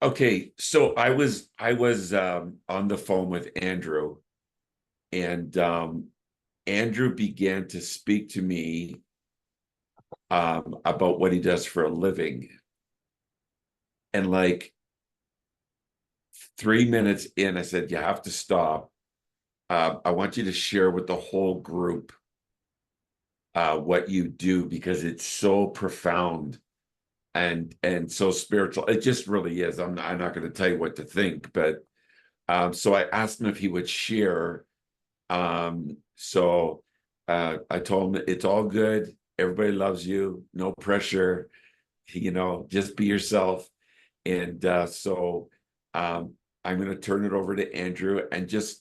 Okay, so I was on the phone with Andrew, and Andrew began to speak to me about what he does for a living. And like 3 minutes in, I said, "You have to stop. I want you to share with the whole group what you do because it's so profound and so spiritual. It just really is. I'm not going to tell you what to think, but so I asked him if he would share. So I told him it's all good. Everybody loves you. No pressure. Just be yourself. And um, I'm going to turn it over to Andrew and just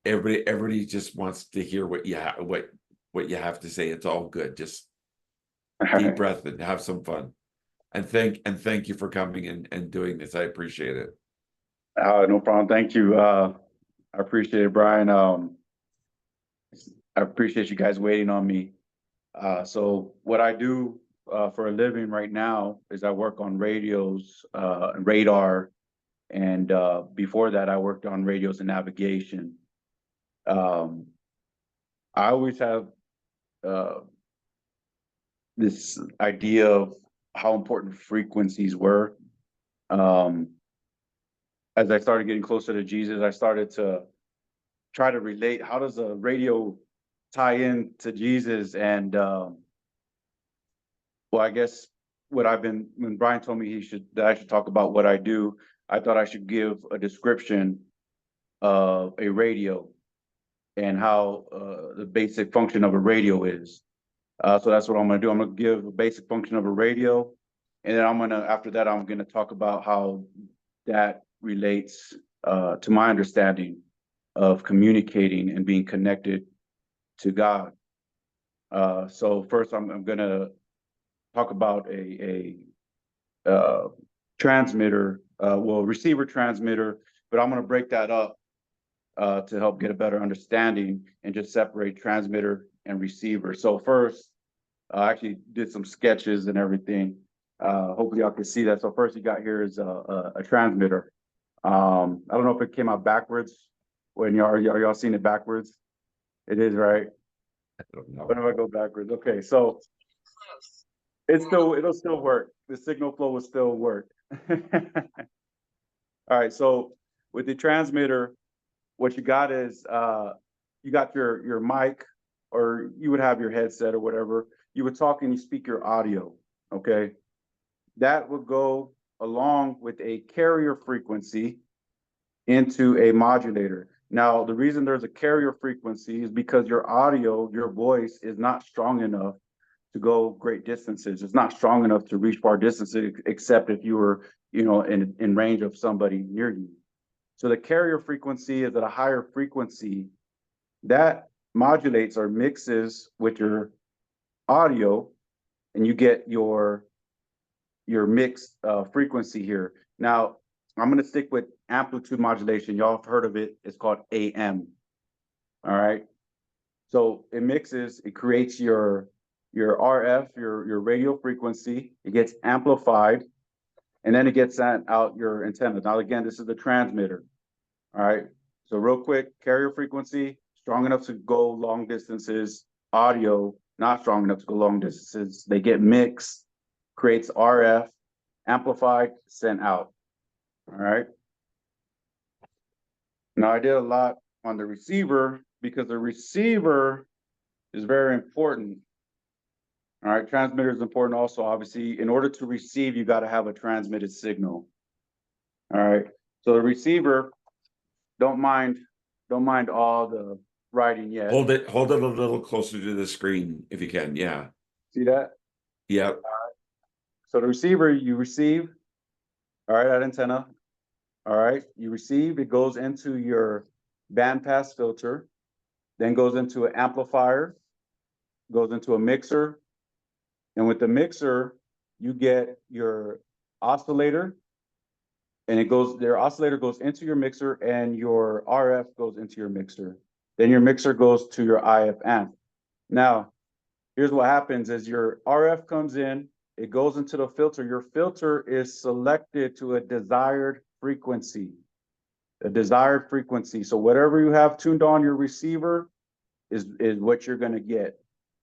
everybody just wants to hear what you have to say. It's all good. Just deep breath and have some fun. And thank you for coming and doing this. I appreciate it. No problem. Thank you. I appreciate it, Brian. I appreciate you guys waiting on me. So what I do for a living right now is I work on radios, radar, and before that I worked on radios and navigation. Um, I always have uh, this idea of how important frequencies were. Um, as I started getting closer to Jesus, I started to try to relate how does a radio tie in to Jesus. And well, I guess when Brian told me that I should talk about what I do, I thought I should give a description of a radio and how the basic function of a radio is. So that's what I'm going to do. I'm going to give a basic function of a radio, and then after that, I'm going to talk about how that relates to my understanding of communicating and being connected to God. So first, I'm going to talk about a transmitter, receiver transmitter, but I'm going to break that up to help get a better understanding and just separate transmitter and receiver. So first, I actually did some sketches and everything. Hopefully y'all can see that. So first you got here is a transmitter. I don't know if it came out backwards when y'all seen it backwards. It is, right? I don't know. What if I go backwards? Okay, so it'll still work. The signal flow will still work. All right, so with the transmitter, what you got is you got your mic, or you would have your headset or whatever. You would talk and you speak your audio, okay? That would go along with a carrier frequency into a modulator. Now, the reason there's a carrier frequency is because your audio, your voice is not strong enough to go great distances. It's not strong enough to reach far distances, except if you were, in range of somebody near you. So the carrier frequency is at a higher frequency that modulates or mixes with your audio, and you get your mixed frequency here. Now, I'm going to stick with amplitude modulation. Y'all have heard of it. It's called AM. All right. So it mixes, it creates your RF, your radio frequency. It gets amplified, and then it gets sent out your antenna. Now, again, this is the transmitter. All right. So real quick, carrier frequency, strong enough to go long distances. Audio, not strong enough to go long distances. They get mixed, creates RF, amplified, sent out. All right. Now I did a lot on the receiver because the receiver is very important. All right, transmitter is important also. Obviously, in order to receive, you got to have a transmitted signal. All right. So the receiver, don't mind all the writing yet. Hold it a little closer to the screen if you can. Yeah. See that? Yeah. So the receiver, you receive, all right, that antenna, all right, you receive, it goes into your bandpass filter, then goes into an amplifier, goes into a mixer, and with the mixer, you get your oscillator, and their oscillator goes into your mixer, and your RF goes into your mixer. Then your mixer goes to your IF amp. Now, here's what happens is your RF comes in, it goes into the filter. Your filter is selected to a desired frequency. A desired frequency. So whatever you have tuned on your receiver is what you're going to get.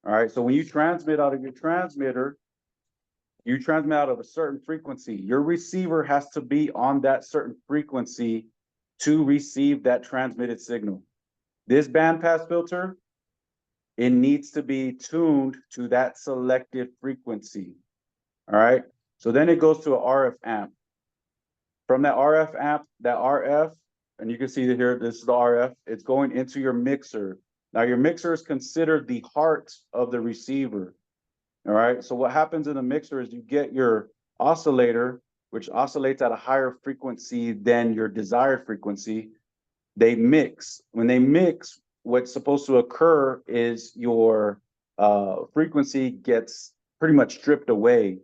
All right. So when you transmit out of your transmitter, you transmit out of a certain frequency. Your receiver has to be on that certain frequency to receive that transmitted signal. This bandpass filter, it needs to be tuned to that selected frequency. All right. So then it goes to an RF amp. From that RF amp, that RF, and you can see here, this is the RF, it's going into your mixer. Now your mixer is considered the heart of the receiver. All right. So what happens in the mixer is you get your oscillator, which oscillates at a higher frequency than your desired frequency. They mix. When they mix, what's supposed to occur is your frequency gets pretty much stripped away.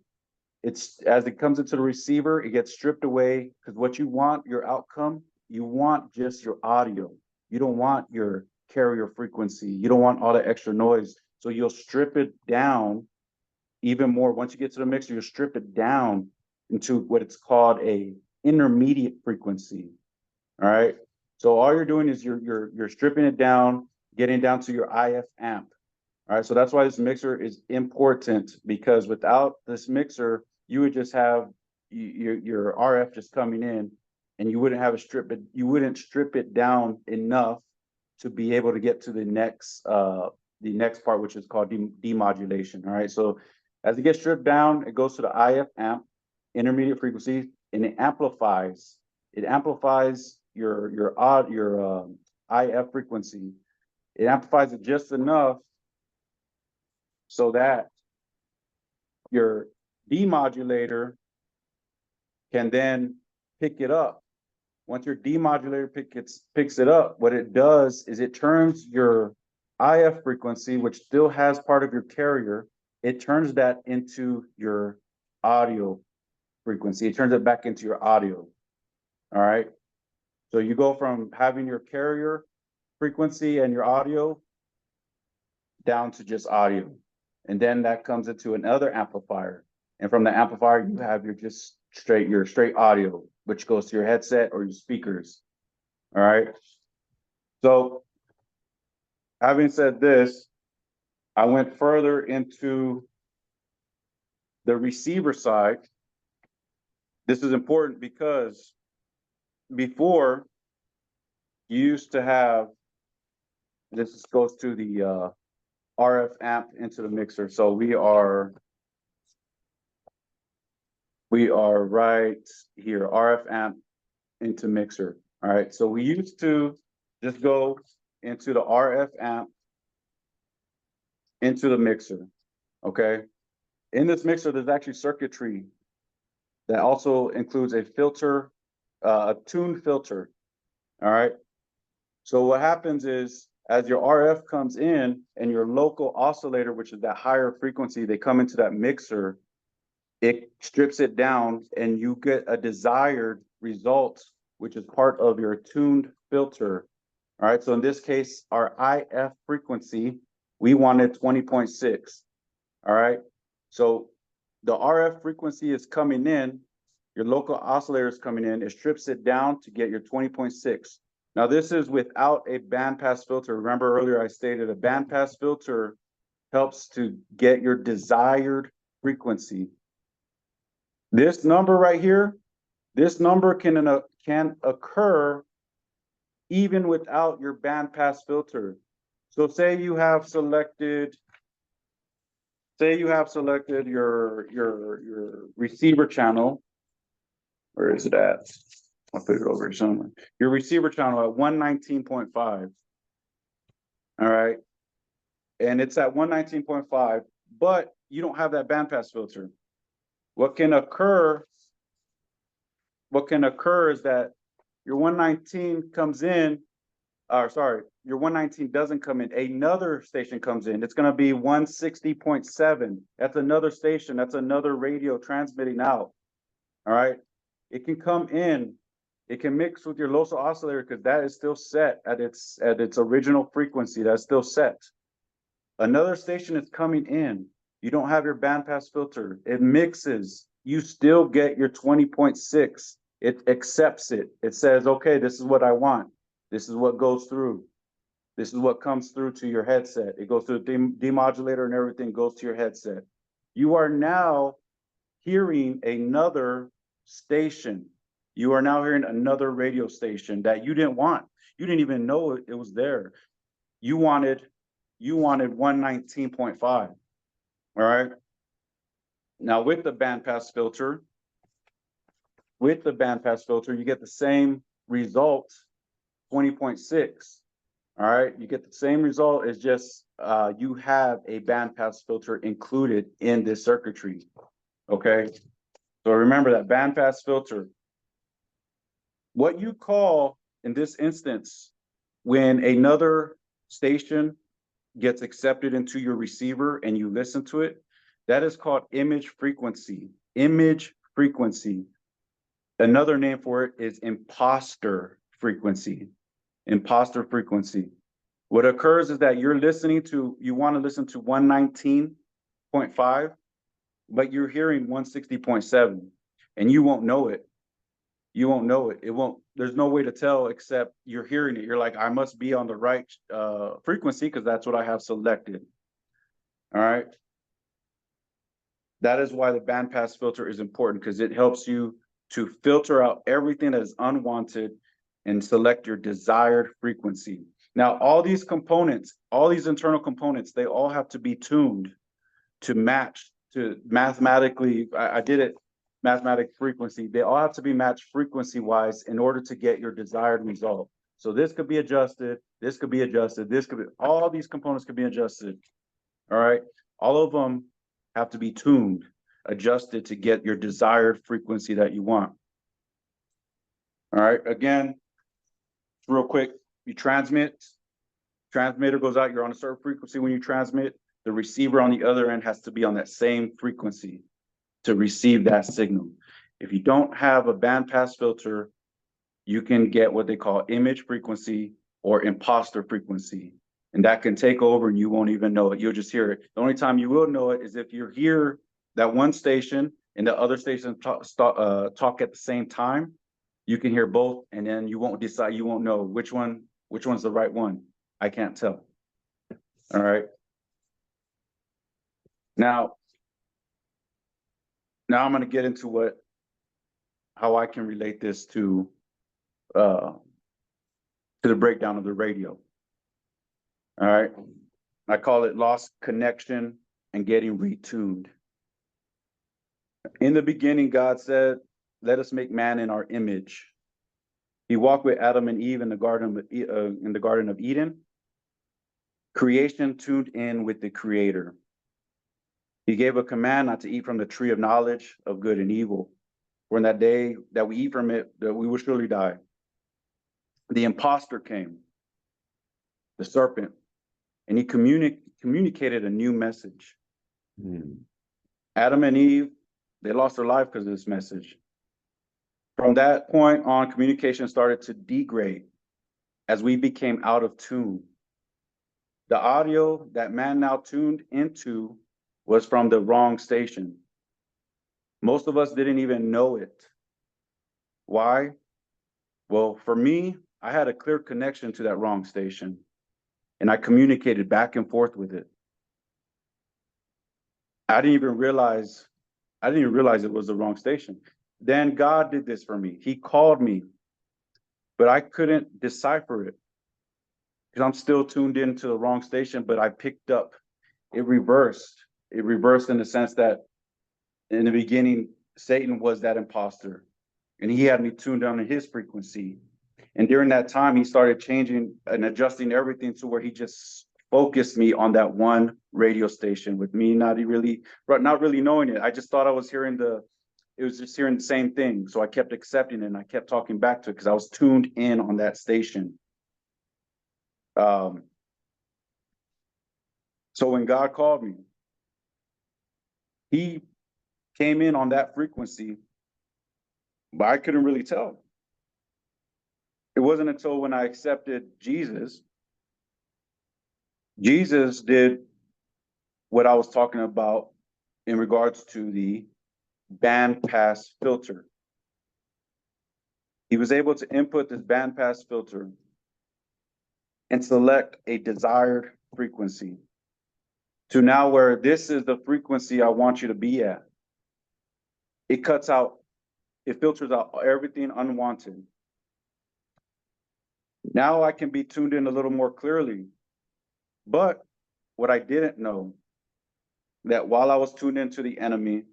It's as it comes into the receiver, it gets stripped away because what you want, your outcome, you want just your audio. You don't want your carrier frequency. You don't want all the extra noise. So you'll strip it down even more. Once you get to the mixer, you'll strip it down into what it's called a intermediate frequency. All right. So all you're doing is you're stripping it down, getting down to your IF amp. All right. So that's why this mixer is important, because without this mixer, you would just have your RF just coming in, and you wouldn't have you wouldn't strip it down enough to be able to get to the next part, which is called demodulation. All right. So as it gets stripped down, it goes to the IF amp, intermediate frequency, and it amplifies. It amplifies your IF frequency. It amplifies it just enough so that your demodulator can then pick it up. Once your demodulator picks it up, what it does is it turns your IF frequency, which still has part of your carrier, it turns that into your audio frequency. It turns it back into your audio. All right. So you go from having your carrier frequency and your audio down to just audio. And then that comes into another amplifier. And from the amplifier, you have your straight audio, which goes to your headset or your speakers. All right. So having said this, I went further into the receiver side. This is important because before you used to have, this goes to the RF amp into the mixer. So we are right here, RF amp into mixer. All right. So we used to just go into the RF amp into the mixer. Okay. In this mixer, there's actually circuitry that also includes a filter, a tuned filter. All right. So what happens is, as your RF comes in and your local oscillator, which is that higher frequency, they come into that mixer, it strips it down and you get a desired result, which is part of your tuned filter. All right. So in this case, our IF frequency, we wanted 20.6. All right. So the RF frequency is coming in, your local oscillator is coming in, it strips it down to get your 20.6. Now, this is without a bandpass filter. Remember earlier I stated a bandpass filter helps to get your desired frequency. This number right here, this number can occur even without your bandpass filter. So say you have selected your receiver channel. Where is it at? I'll put it over here somewhere. Your receiver channel at 119.5. All right. And it's at 119.5, but you don't have that bandpass filter. What can occur is that your 119 comes in, your 119 doesn't come in. Another station comes in. It's going to be 160.7. That's another station. That's another radio transmitting out. All right. It can come in. It can mix with your local oscillator because that is still set at its original frequency. That's still set. Another station is coming in. You don't have your bandpass filter. It mixes. You still get your 20.6. It accepts it. It says, okay, this is what I want. This is what goes through. This is what comes through to your headset. It goes through the demodulator and everything goes to your headset. You are now hearing another station. You are now hearing another radio station that you didn't want. You didn't even know it was there. You wanted 119.5. All right. Now with the bandpass filter, you get the same result, 20.6. All right, you get the same result. It's just you have a bandpass filter included in this circuitry. Okay, so remember that bandpass filter. What you call in this instance, when another station gets accepted into your receiver and you listen to it, that is called image frequency. Image frequency. Another name for it is imposter frequency. Imposter frequency. What occurs is that you want to listen to 119.5, but you're hearing 160.7, and you won't know it. You won't know it. There's no way to tell except you're hearing it. You're like, I must be on the right frequency because that's what I have selected. All right. That is why the bandpass filter is important, because it helps you to filter out everything that is unwanted and select your desired frequency. Now, all these components, all these internal components, they all have to be tuned to match to mathematically, I did it mathematic frequency. They all have to be matched frequency wise in order to get your desired result. So this could be adjusted, this could be adjusted, all these components could be adjusted. All right. All of them have to be tuned, adjusted to get your desired frequency that you want. All right. Again, real quick, you transmit, transmitter goes out, you're on a certain frequency when you transmit. The receiver on the other end has to be on that same frequency to receive that signal. If you don't have a bandpass filter, you can get what they call image frequency or imposter frequency. And that can take over and you won't even know it. You'll just hear it. The only time you will know it is if you hear that one station and the other station talk at the same time. You can hear both, and then you won't know which one's the right one. I can't tell. All right. Now I'm going to get into how I can relate this to the breakdown of the radio. All right. I call it lost connection and getting retuned. In the beginning, God said, let us make man in our image. He walked with Adam and Eve in the Garden of Eden. Creation tuned in with the Creator. He gave a command not to eat from the tree of knowledge of good and evil. For in that day that we eat from it, that we will surely die. The imposter came, the serpent, and he communicated a new message. Adam and Eve, they lost their life because of this message. From that point on, communication started to degrade as we became out of tune. The audio that man now tuned into was from the wrong station. Most of us didn't even know it. Why? Well, for me, I had a clear connection to that wrong station, and I communicated back and forth with it. I didn't even realize it was the wrong station. Then God did this for me. He called me, but I couldn't decipher it because I'm still tuned into the wrong station, but I picked up. It reversed. It reversed in the sense that in the beginning, Satan was that imposter, and he had me tuned down to his frequency. And during that time, he started changing and adjusting everything to where he just focused me on that one radio station with me not really knowing it. I just thought I was hearing the same thing. So I kept accepting it and I kept talking back to it because I was tuned in on that station. So when God called me, he came in on that frequency, but I couldn't really tell. It wasn't until when I accepted Jesus did what I was talking about in regards to the bandpass filter. He was able to input this bandpass filter and select a desired frequency to now where this is the frequency I want you to be at. It cuts out, it filters out everything unwanted. Now I can be tuned in a little more clearly. But what I didn't know, that while I was tuned into the enemy,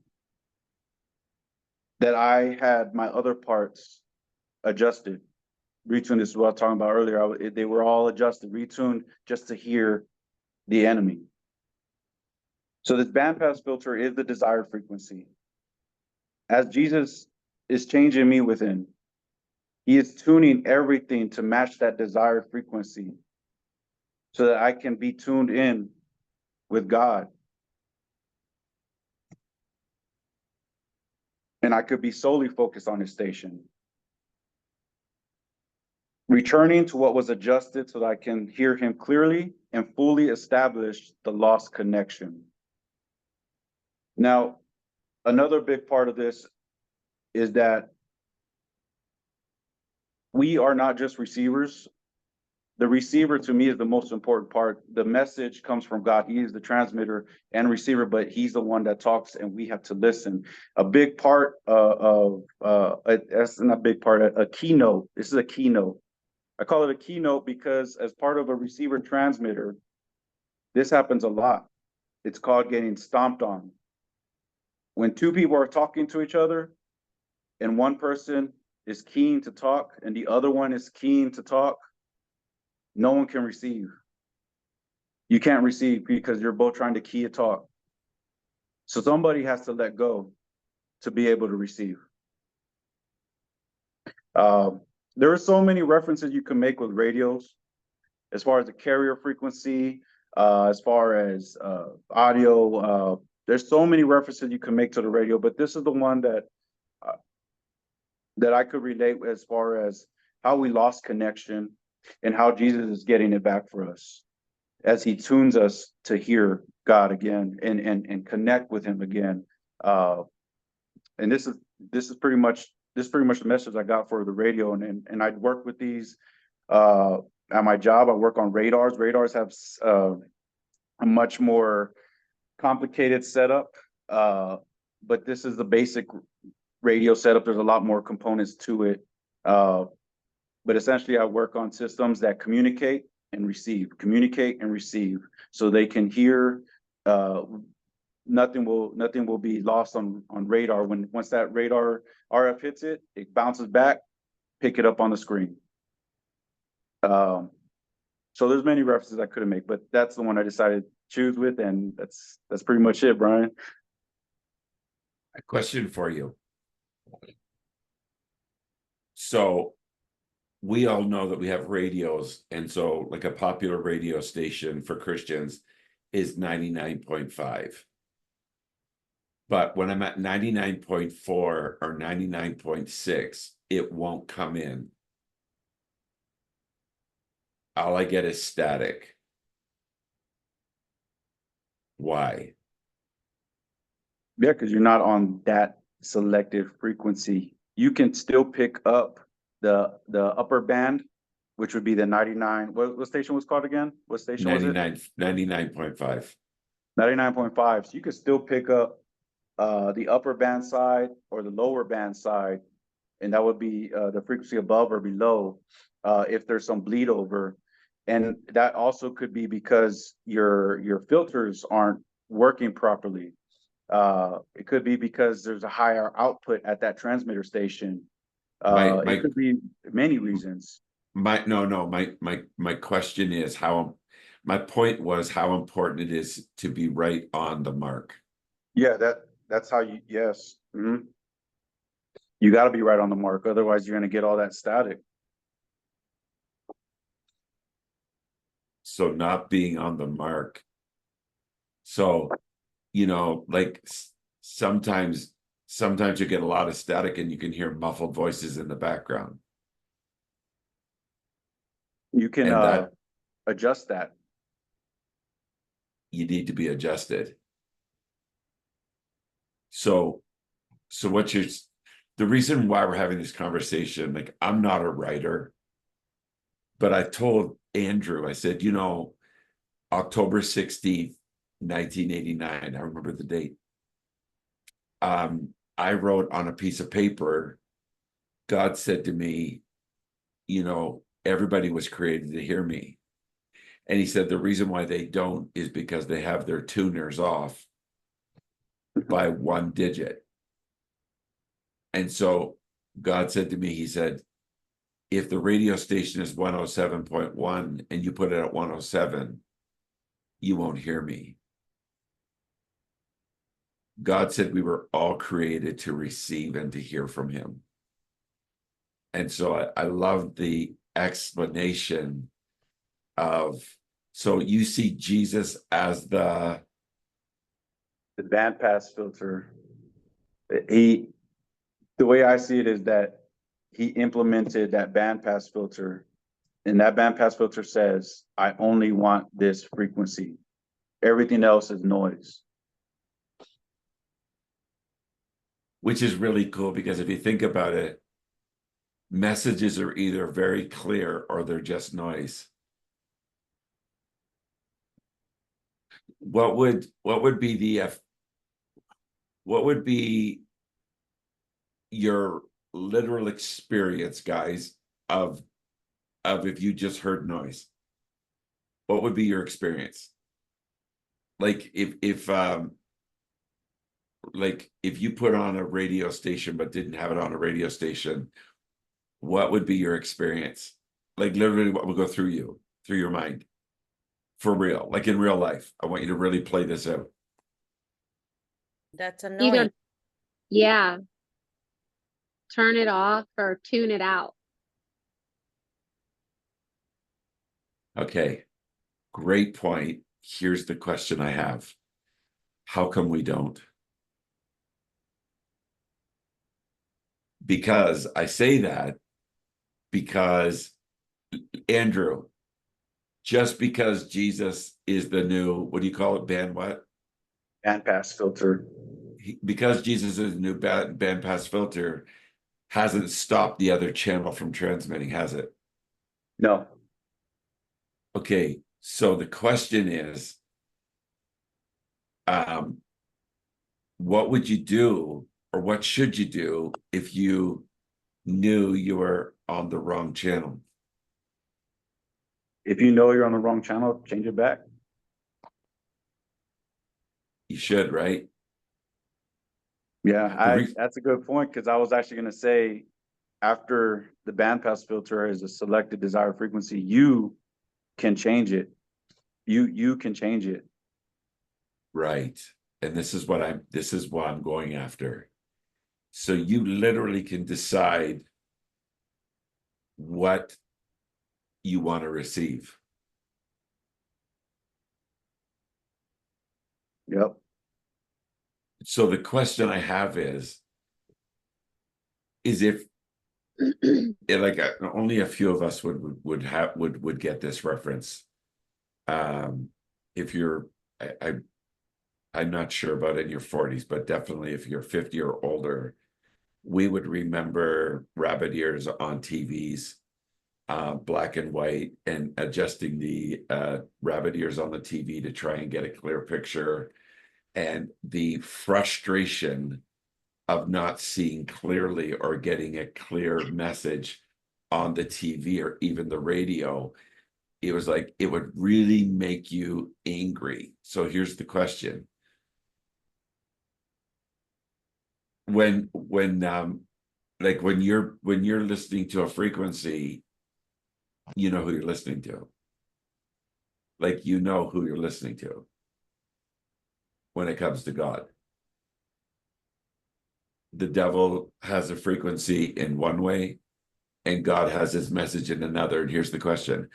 that I had my other parts adjusted. Retuned, this is what I was talking about earlier. They were all adjusted, retuned just to hear the enemy. So this bandpass filter is the desired frequency. As Jesus is changing me within, he is tuning everything to match that desired frequency so that I can be tuned in with God. And I could be solely focused on his station. Returning to what was adjusted so that I can hear him clearly and fully establish the lost connection. Now, another big part of this is that we are not just receivers. The receiver to me is the most important part. The message comes from God. He is the transmitter and receiver, but he's the one that talks and we have to listen. A big part that's not a big part, a keynote. This is a keynote. I call it a keynote because as part of a receiver transmitter, this happens a lot. It's called getting stomped on. When two people are talking to each other and one person is keen to talk and the other one is keen to talk, no one can receive. You can't receive because you're both trying to key a talk. So somebody has to let go to be able to receive. There are so many references you can make with radios, as far as the carrier frequency, as far as audio. There's so many references you can make to the radio, but this is the one that I could relate as far as how we lost connection and how Jesus is getting it back for us as he tunes us to hear God again and connect with him again. And this is pretty much the message I got for the radio. And I'd work with these at my job. I work on radars. Radars have a much more complicated setup, but this is the basic radio setup. There's a lot more components to it. But essentially I work on systems that communicate and receive, so they can hear. Nothing will be lost on radar. Once that radar RF hits it, it bounces back, pick it up on the screen. So there's many references I could have made, but that's the one I decided to choose with, and that's pretty much it, Brian. A question for you. So we all know that we have radios, and so like a popular radio station for Christians is 99.5. But when I'm at 99.4 or 99.6, it won't come in. All I get is static. Why? Yeah, because you're not on that selective frequency. You can still pick up the upper band, which would be the 99. What station was called again? What station was it? 99.5. 99.5. So you could still pick up the upper band side or the lower band side, and that would be the frequency above or below if there's some bleed over. And that also could be because your filters aren't working properly. It could be because there's a higher output at that transmitter station. It could be many reasons. My question is my point was how important it is to be right on the mark. Yeah, that's how you, yes. Mm-hmm. You got to be right on the mark. Otherwise, you're going to get all that static. So not being on the mark. So, like sometimes you get a lot of static and you can hear muffled voices in the background. You can adjust that. You need to be adjusted. So, so what's your, the reason why we're having this conversation, like I'm not a writer, but I told Andrew, I said, you know, October 16th, 1989, I remember the date. I wrote on a piece of paper, God said to me, you know, everybody was created to hear me. And he said the reason why they don't is because they have their tuners off by one digit. And so God said to me, he said, if the radio station is 107.1 and you put it at 107, you won't hear me. God said we were all created to receive and to hear from him. And so I love the explanation of, so you see Jesus as the bandpass filter. The way I see it is that he implemented that bandpass filter, and that bandpass filter says, I only want this frequency. Everything else is noise. which is really cool because if you think about it, messages are either very clear or they're just noise. What would be what would be your literal experience, guys, of if you just heard noise? What would be your experience? Like if you put on a radio station but didn't have it on a radio station, what would be your experience? Like literally what would go through your mind? For real, like in real life. I want you to really play this out. That's annoying. Either, yeah, turn it off or tune it out. Okay, great point. Here's the question I have. How come we don't? Because I say that because, Andrew, just because Jesus is the new, what do you call it, band what? Bandpass filter. Because Jesus is the new bandpass filter, hasn't stopped the other channel from transmitting, has it? No. Okay, so the question is, what would you do or what should you do if you knew you were on the wrong channel? If you know you're on the wrong channel, change it back. You should, right? Yeah, that's a good point, because I was actually going to say, after the bandpass filter is a selected desired frequency, you can change it. You can change it. Right. And this is what I'm going after. So you literally can decide what you want to receive. Yep. So the question I have is if like only a few of us would get this reference. If you're I'm not sure about in your 40s, but definitely if you're 50 or older, we would remember rabbit ears on TVs, black and white, and adjusting the rabbit ears on the TV to try and get a clear picture, and the frustration of not seeing clearly or getting a clear message on the TV or even the radio. It was like, it would really make you angry. So here's the question. When you're listening to a frequency, you know who you're listening to. Like, you know who you're listening to when it comes to God. The devil has a frequency in one way and God has his message in another. And here's the question.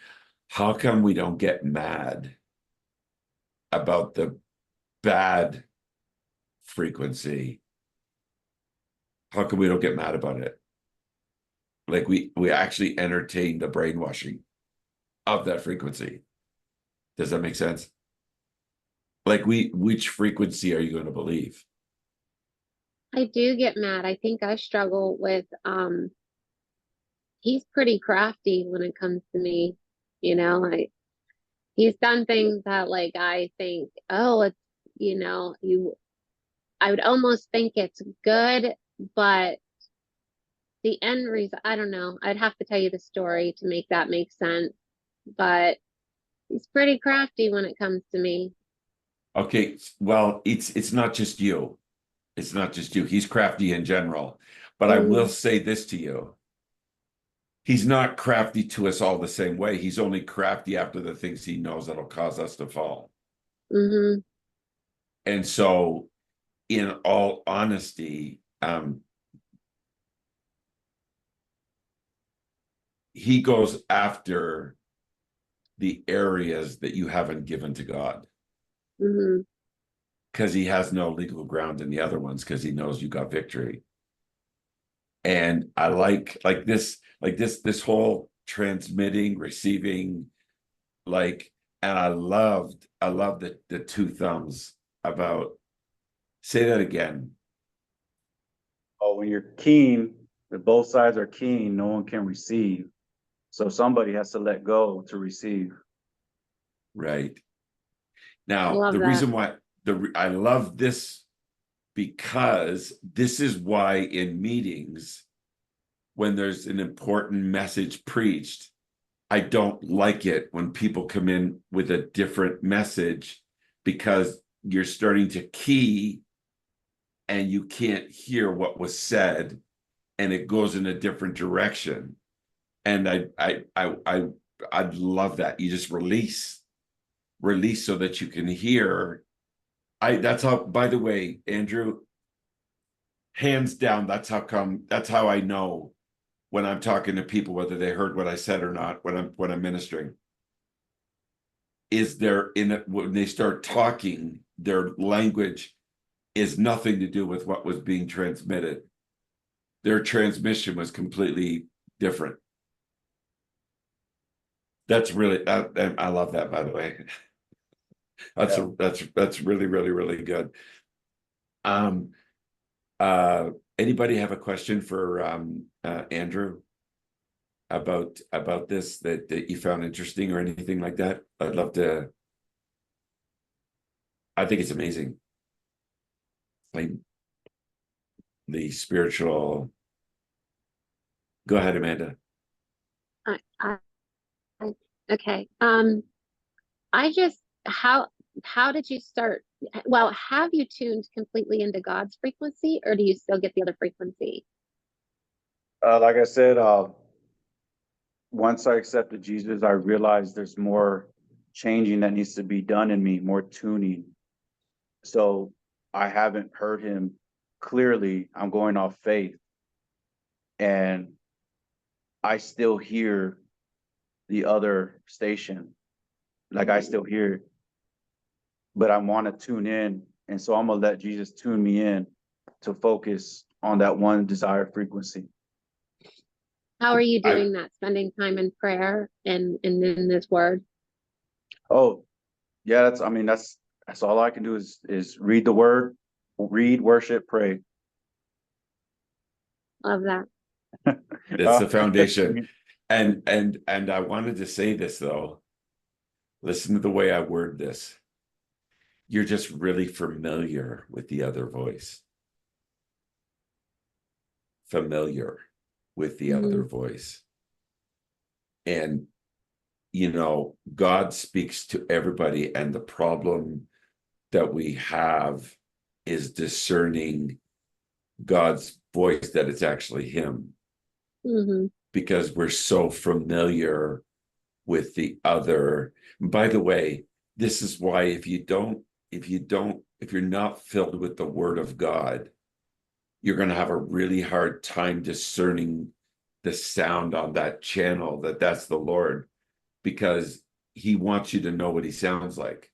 How come we don't get mad about the bad frequency? How come we don't get mad about it? Like we actually entertain the brainwashing of that frequency. Does that make sense? Like which frequency are you going to believe? I do get mad. I think I struggle with, he's pretty crafty when it comes to me, like he's done things that like I think, oh, it's, I would almost think it's good, but the end result, I don't know. I'd have to tell you the story to make that make sense, but he's pretty crafty when it comes to me. Okay, well, it's not just you. It's not just you. He's crafty in general. But I will Mm, say this to you. He's not crafty to us all the same way. He's only crafty after the things he knows that'll cause us to fall. mm-hmm, And so, in all honesty, he goes after the areas that you haven't given to God mm-hmm. because he has no legal ground in the other ones because he knows you got victory. And I like this whole transmitting, receiving, like, and I loved the two thumbs about, say that again. Oh, when you're keen, if both sides are keen, no one can receive. So somebody has to let go to receive. Right. Now, Love the that. reason why I love this because this is why in meetings, when there's an important message preached, I don't like it when people come in with a different message because you're starting to key and you can't hear what was said and it goes in a different direction. And I'd love that. You just release so that you can hear. That's how, by the way, Andrew, hands down, that's how I know when I'm talking to people whether they heard what I said or not when I'm ministering. Is there in it when they start talking, their language is nothing to do with what was being transmitted. Their transmission was completely different. That's really I love that, by the way. That's really, really, really good. Um Anybody have a question for Andrew about this that you found interesting or anything like that? I'd love to. I think it's amazing. Like the spiritual. Go ahead, Amanda. I, I, okay. I just, how did you start? Well, have you tuned completely into God's frequency, or do you still get the other frequency? Like I said, once I accepted Jesus, I realized there's more changing that needs to be done in me, more tuning. So I haven't heard him clearly. I'm going off faith, and I still hear the other station. Like I still hear it, but I want to tune in. And so I'm going to let Jesus tune me in to focus on that one desired frequency. How are you I doing that? Spending time in prayer and in this word? Oh, yeah, that's all I can do is read the word, read, worship, pray. Love that. It's the foundation. And I wanted to say this though. Listen to the way I word this. You're just really familiar with the other voice. Familiar with the other Mm, voice. And God speaks to everybody, and the problem that we have is discerning God's voice, that it's actually him, mm-hmm. because we're so familiar with the other. By the way, this is why if you're not filled with the word of God, you're going to have a really hard time discerning the sound on that channel, that's the Lord, because he wants you to know what he sounds like.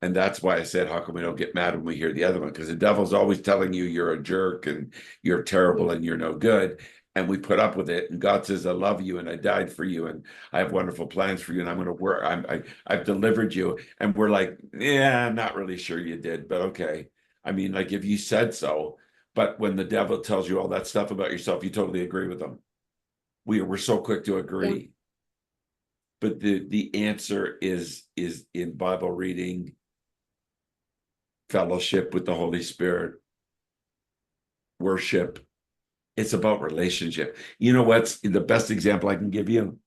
And that's why I said, how come we don't get mad when we hear the other one? Because the devil's always telling you you're a jerk and you're terrible and you're no good. And we put up with it. And God says, I love you and I died for you and I have wonderful plans for you and I'm going to work. I've delivered you. And we're like, yeah, I'm not really sure you did, but okay. I mean, like if you said so, but when the devil tells you all that stuff about yourself, you totally agree with them. We're so quick to agree. But the answer is in Bible reading, fellowship with the Holy Spirit, worship. It's about relationship. You know what's the best example I can give you?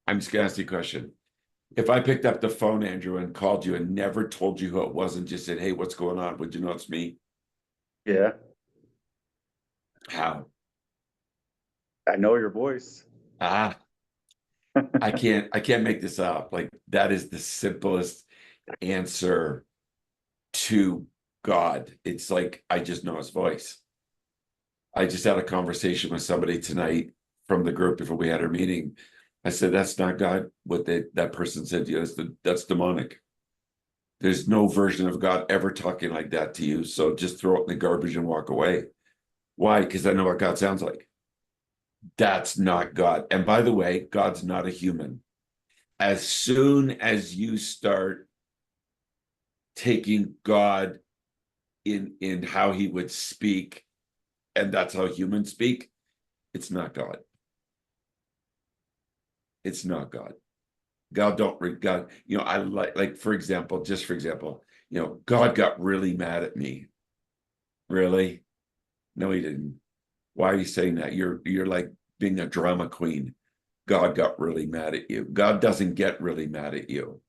I'm just gonna ask you a question. If I picked up the phone, Andrew, and called you and never told you who it was and just said, "Hey, what's going on?" Would you know it's me? Yeah, How? I know your voice. Ah, I can't make this up. Like that is the simplest answer to God. It's like I just know his voice. I just had a conversation with somebody tonight from the group before we had our meeting. I said, "That's not God." What that person said to you, that's demonic. There's no version of God ever talking like that to you. So just throw it in the garbage and walk away. Why? Because I know what God sounds like. That's not God. And by the way, God's not a human. As soon as you start taking God in how he would speak, and that's how humans speak, it's not God. It's not God. God don't God, I like for example, just for example, God got really mad at me. Really? No, he didn't. Why are you saying that? You're like being a drama queen. God got really mad at you. God doesn't get really mad at you.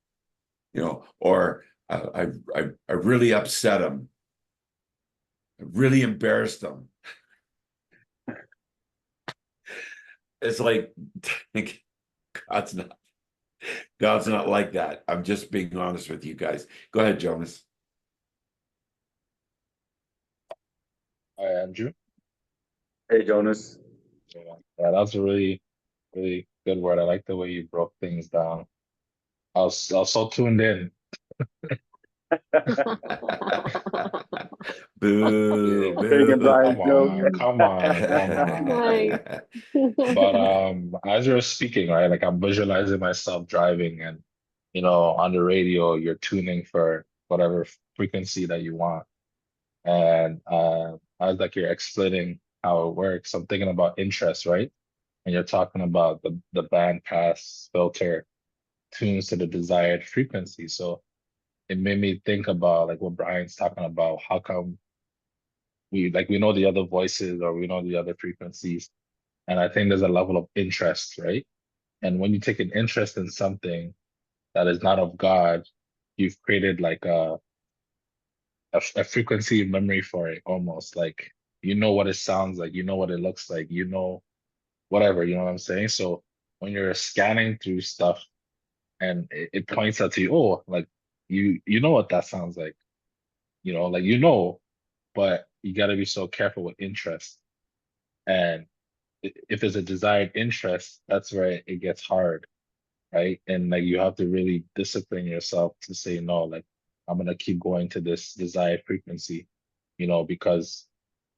Or I really upset him. I really embarrassed him. It's like God's not God's not like that. I'm just being honest with you guys. Go ahead, Jonas. Hi, Andrew. Hey, Jonas. Yeah, that's a really, really good word. I like the way you broke things down. I was so tuned in. Boo, Yeah. Taking boo. Brian's Come joke. on, come on, come on. Nice. But as you're speaking, right, like I'm visualizing myself driving and on the radio, you're tuning for whatever frequency that you want. And as like you're explaining how it works, I'm thinking about interest, right? And you're talking about the band pass filter tunes to the desired frequency. So it made me think about like what Brian's talking about. How come we know the other voices or we know the other frequencies? And I think there's a level of interest, right? And when you take an interest in something that is not of God, you've created like a frequency memory for it, almost like what it sounds like, what it looks like, whatever, you know what I'm saying? So when you're scanning through stuff and it points out to you, oh, like you know what that sounds like, like but you got to be so careful with interest. And if there's a desired interest, that's where it gets hard, right? And like you have to really discipline yourself to say no, like I'm gonna keep going to this desired frequency, because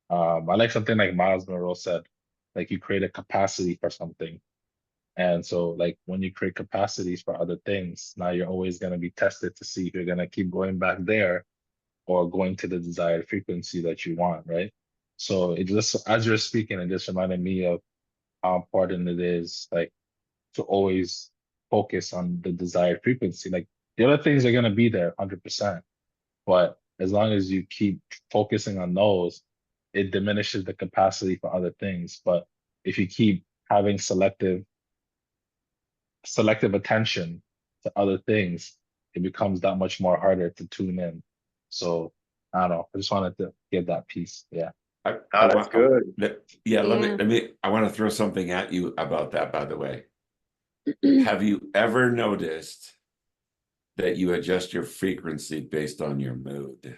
I like something like Miles Monroe said, like you create a capacity for something. And so like when you create capacities for other things, now you're always going to be tested to see if you're going to keep going back there or going to the desired frequency that you want, right? So it just, as you're speaking, it just reminded me of how important it is, like to always focus on the desired frequency. Like the other things are going to be there 100%, but as long as you keep focusing on those, it diminishes the capacity for other things. But if you keep having selective attention to other things, it becomes that much more harder to tune in. So I don't know. I just wanted to get that piece. Yeah. I That's want, good. yeah, Yeah. I want to throw something at you about that, by the way. Have you ever noticed that you adjust your frequency based on your mood?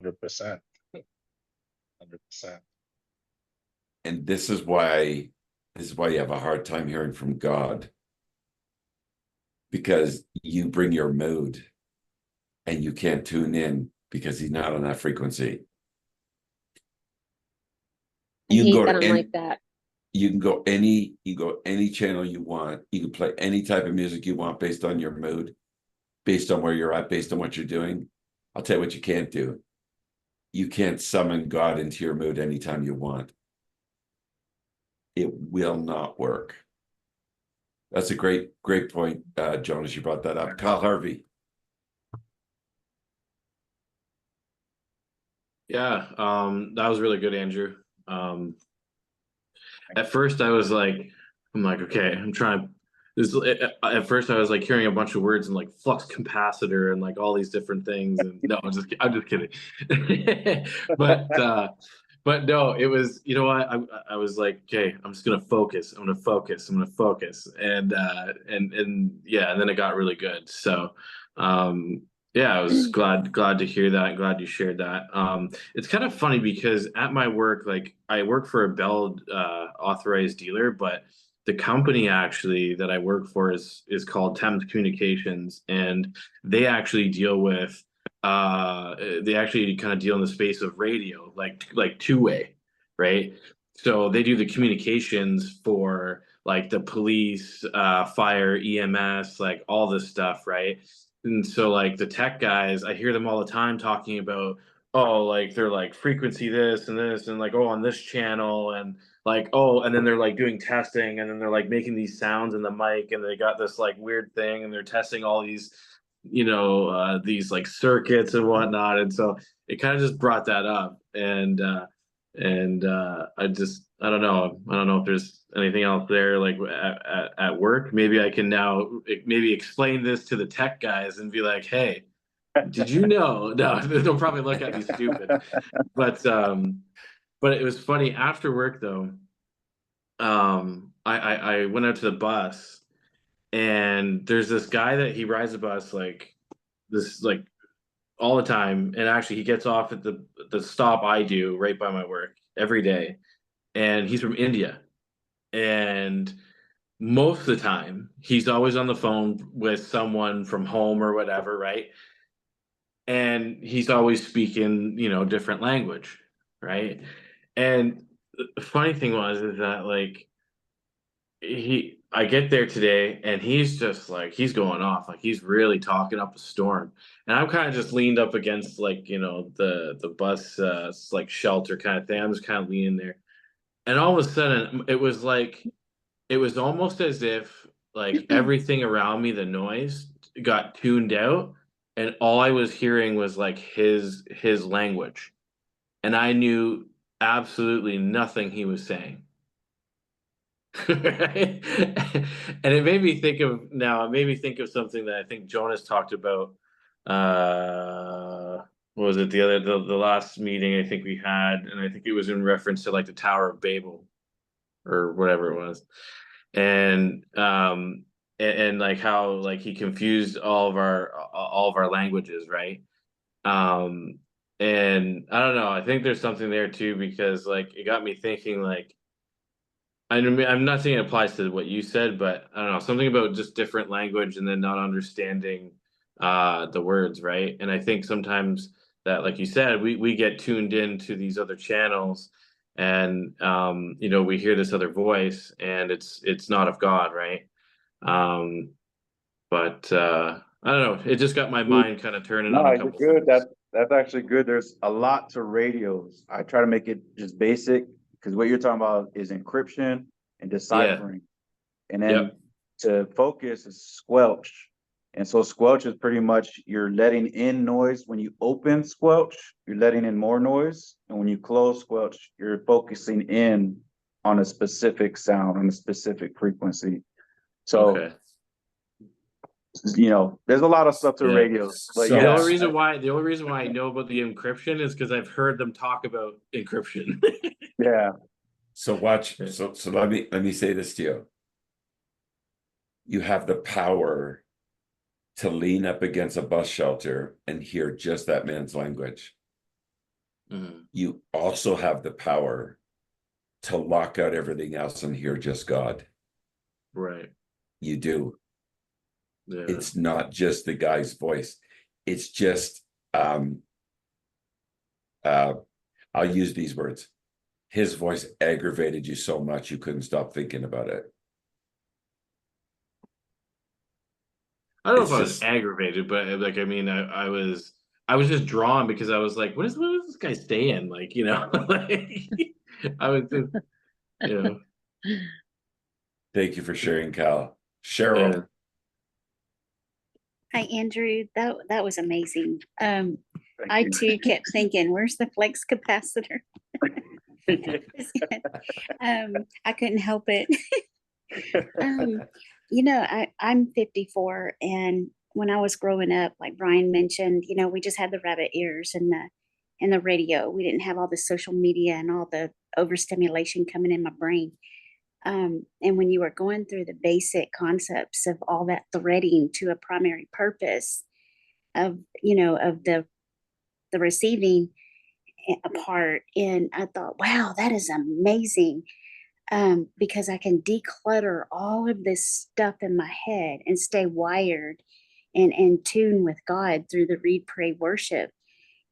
100%. 100%. And this is why you have a hard time hearing from God, because you bring your mood and you can't tune in because he's not on that frequency. I You can hate go that to I'm any, like that. you can go any channel you want. You can play any type of music you want based on your mood, based on where you're at, based on what you're doing. I'll tell you what you can't do. You can't summon God into your mood anytime you want. It will not work. That's a great point, Jonas. You brought that up. Kyle Harvey. Yeah, that was really good, Andrew. At first I was like, I'm like, okay, I'm trying this. At first I was like hearing a bunch of words and like flux capacitor and like all these different things. And no, I'm just kidding. But no, it was, you know what? I was like, okay, I'm just gonna focus. I'm gonna focus. I'm gonna focus. And yeah, and then it got really good. So yeah, I was glad to hear that. Glad you shared that. It's kind of funny because at my work, like I work for a Bell authorized dealer, but the company actually that I work for is called Thames Communications, and they actually deal with they actually kind of deal in the space of radio, like two-way, right? So they do the communications for like the police, fire, EMS, like all this stuff, right? And so like the tech guys, I hear them all the time talking about, oh, like they're like frequency this and like, oh, on this channel and like, oh, and then they're like doing testing and then they're like making these sounds in the mic and they got this like weird thing and they're testing all these, these like circuits and whatnot. And so it kind of just brought that up. And I don't know. I don't know if there's anything else there like at work. Maybe I can now maybe explain this to the tech guys and be like, hey, did you know? No, they'll probably look at me stupid. But it was funny after work though. I went out to the bus and there's this guy that he rides the bus like this like all the time, and actually he gets off at the stop I do right by my work every day, and he's from India, and most of the time he's always on the phone with someone from home or whatever, right? And he's always speaking different language, right? And the funny thing is that like I get there today and he's just like he's going off, like he's really talking up a storm, and I'm kind of just leaned up against like the bus like shelter kind of thing. I'm just kind of leaning there, and all of a sudden it was almost as if like everything around me, the noise got tuned out, and all I was hearing was like his language, and I knew absolutely nothing he was saying. Right? And it made me think of something that I think Jonas talked about. What was it the last meeting I think we had, and I think it was in reference to like the Tower of Babel or whatever it was. And like how like he confused all of our languages, right? And I don't know, I think there's something there too, because like it got me thinking like I'm not saying it applies to what you said, but I don't know, something about just different language and then not understanding the words, right? And I think sometimes that, like you said, we get tuned into these other channels and we hear this other voice and it's not of God, right? But I don't know, it just got my mind kind of turning on No, a you're couple good. things. That's actually good. There's a lot to radios. I try to make it just basic because what you're talking about is encryption and deciphering. And then Yep. to focus is squelch. And so squelch is pretty much you're letting in noise. When you open squelch, you're letting in more noise. And when you close squelch, you're focusing in on a specific sound, on a specific frequency. So, Okay. there's a lot of stuff to Yeah. radios. But So- The yeah, only reason why I know about the encryption is because I've heard them talk about encryption. yeah. So watch. So let me say this to you. You have the power to lean up against a bus shelter and hear just that man's language. Mhm. You also have the power to lock out everything else and hear just God. Right. You do. Yeah. It's not just the guy's voice. It's just I'll use these words. His voice aggravated you so much you couldn't stop thinking about it. I don't know It's if I was just aggravated, but like I mean, I was I was just drawn because I was like, what is this guy saying? Like, you know, like I was just, you know, Thank you for sharing, Cal. yeah. Cheryl. Hi, Andrew. That was amazing. Thank I you. too kept thinking, where's the flex capacitor? I couldn't help it. I'm 54, and when I was growing up, like Brian mentioned, we just had the rabbit ears and the radio. We didn't have all the social media and all the overstimulation coming in my brain. And when you were going through the basic concepts of all that threading to a primary purpose of the receiving part, and I thought, wow, that is amazing. Because I can declutter all of this stuff in my head and stay wired and in tune with God through the read, pray, worship.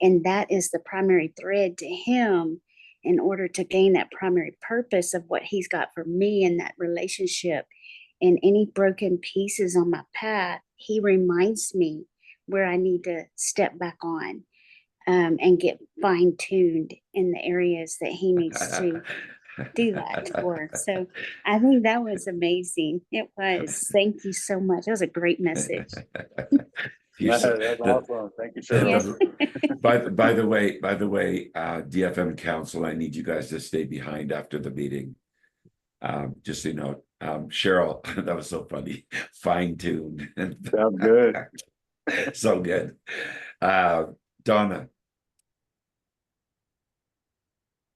And that is the primary thread to Him in order to gain that primary purpose of what He's got for me in that relationship. And any broken pieces on my path, He reminds me where I need to step back on and get fine tuned in the areas that He needs to do that for. So I think that was amazing. It was. Thank you so much. That was a great message. That's awesome. Thank you, Cheryl. By the way, DFM Council, I need you guys to stay behind after the meeting. Just so you know, Cheryl, that was so funny. Fine tuned. Sounds good. So good. Donna.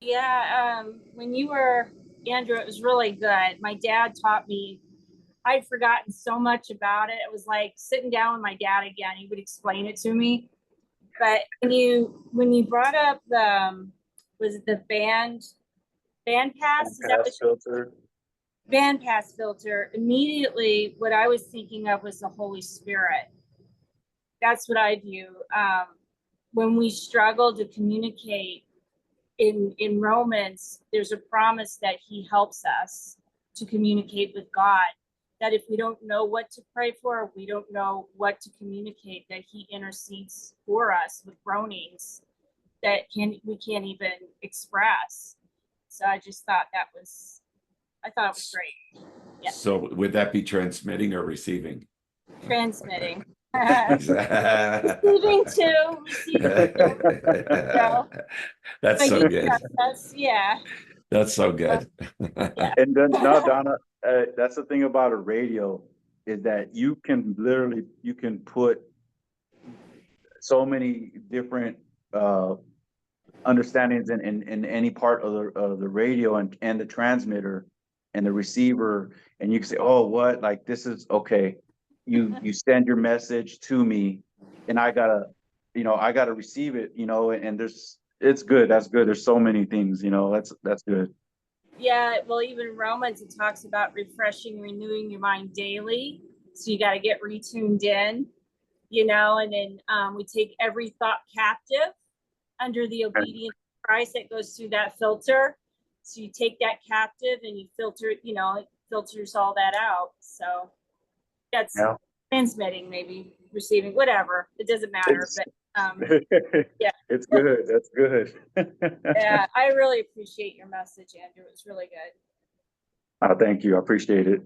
Yeah, when you were, Andrew, it was really good. My dad taught me, I'd forgotten so much about it. It was like sitting down with my dad again. He would explain it to me. But when you brought up was it the band pass? Is that what Filter. band pass filter? Immediately, what I was thinking of was the Holy Spirit. That's what I view. When we struggle to communicate, in Romans, there's a promise that He helps us to communicate with God. That if we don't know what to pray for, we don't know what to communicate, that He intercedes for us with groanings that we can't even express. So I just thought I thought it was great. Yeah. So would that be transmitting or receiving? Transmitting. Receiving too. That's so good. Yeah. That's so good. And then, no, Donna, that's the thing about a radio is that you can put so many different understandings in any part of the radio and the transmitter and the receiver, and you can say, oh, what, like, this is okay. You send your message to me, and I gotta receive it, and it's good. That's good. There's so many things, that's good. Yeah, well, even Romans, it talks about refreshing, renewing your mind daily. So you got to get retuned in, and then we take every thought captive under the obedience of Christ that goes through that filter. So you take that captive and you filter it, it filters all that out. So that's transmitting, maybe receiving, whatever. It doesn't matter, but yeah. It's good. That's good. Yeah, I really appreciate your message, Andrew. It was really good. Thank you. I appreciate it.